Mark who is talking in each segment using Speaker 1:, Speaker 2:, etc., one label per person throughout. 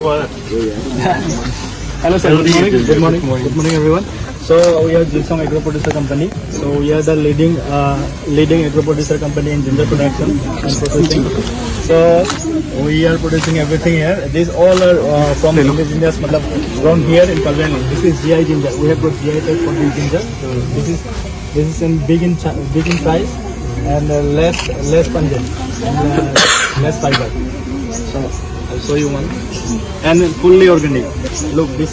Speaker 1: Hello sir, good morning. Good morning everyone. So we are Jilsong Agro Producer Company. So we are the leading agro producer company in ginger production and processing. So we are producing everything here. These all are from indigenous, grown here in Kalyan. This is GI ginger. We have got GI tag for this ginger. This is in big in size and less pungent and less fiber. So I'll show you one. And fully organic. Look this.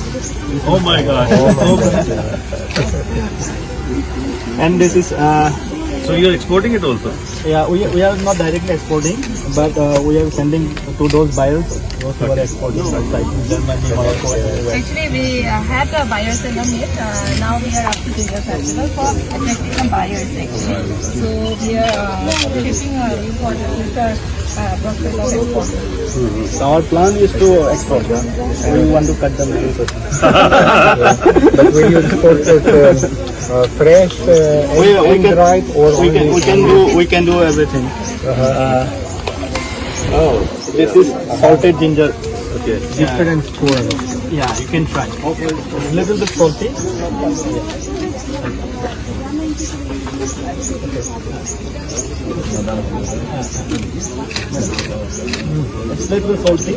Speaker 2: Oh my God.
Speaker 1: And this is
Speaker 2: So you're exporting it also?
Speaker 1: yeah, we are not directly exporting, but we are sending to those buyers who are exporting like Germany, Morocco, everywhere.
Speaker 3: Actually, we had the buyers in the mid. Now we are up to Ginger Festival for attracting the buyers actually. So we are shipping for the future process of export.
Speaker 1: So our plan is to export, and we want to cut the middle person.
Speaker 4: But when you export it fresh, dried, or
Speaker 1: we can do everything. This is salted ginger.
Speaker 2: Okay.
Speaker 4: different forms.
Speaker 1: Yeah, you can try. It's a little bit salty. It's a little bit salty.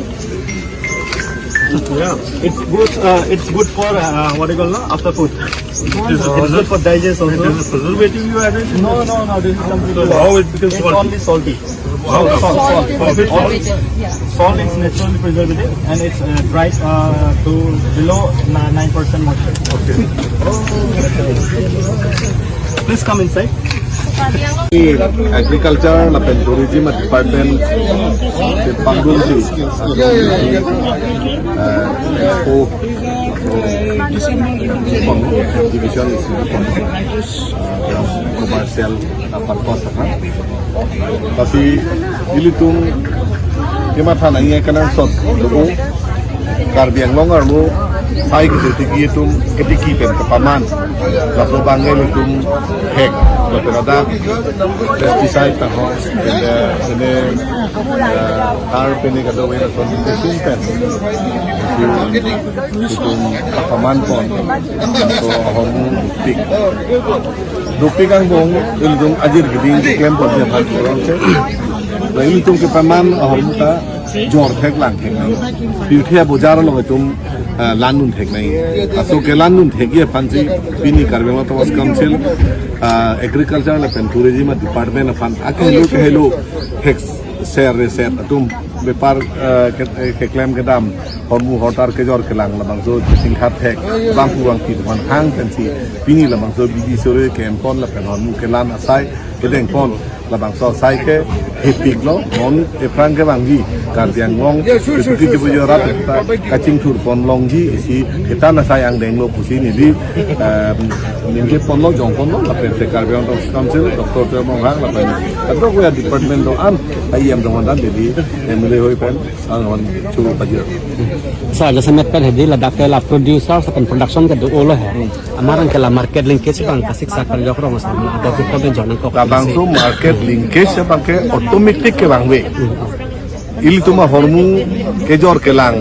Speaker 2: Yeah.
Speaker 1: It's good for what do you call after food. It's good for digest also.
Speaker 2: This is preservative you added?
Speaker 1: No. This is completely.
Speaker 2: So how it becomes
Speaker 1: it's
Speaker 2: salty?
Speaker 1: only salty.
Speaker 2: How
Speaker 3: Salt is
Speaker 2: How-
Speaker 3: preservative. Yeah.
Speaker 1: Salt is naturally preservative and it's dried to below 9% moisture.
Speaker 2: Okay.
Speaker 1: Please come inside.
Speaker 4: Agriculture la pen tourism department the Pangdul si expo division is commercial purpose kasi ilitung kematan ay kanan sot lugo karbiang longar mo sai ketiki itum ketiki pen kapaman laso bangel itum hek lapenada pesticide ta ho ene tar pene kado wena son itum pen itum kapaman pon so homu dupik ang bong ilung ajir giding kem pon je bhal korang se itum ke paman homu ta jor thek lang thek piuthia bojar lo itum landun thek nai aso ke landun thek ye panji pini karbema to council agriculture and tourism department of fan akelo ke hello hex share reset atum bepar ke claim ke dam hormu hotar ke jor ke lang labang so tingkat thek bang puang ti man hang pensi pini labang so bidi sore ke empon la pen hormu ke lan asai ke deng pon labang so sai ke hepik lo mon e prang ke bang ji kardiang ngong ke ke bujorat kacing tur pon long ji si kita na sai ang deng lo pusi ni di mingke pon lo jong pon lo la pen te karbiang to council doktor te mong hang la pen kadro ko ya department do an ayam dong dan di emile hoi pen an chu pajir
Speaker 5: sa la samet pen hedi la dak la producer sa pen production ke do lo hai amarang ke la market linkage bang kasik sa kar jok rong sa ada ko ben jonan ko
Speaker 4: labang so market linkage se bang ke automatic ke bang we ili tuma hormu ke jor ke lang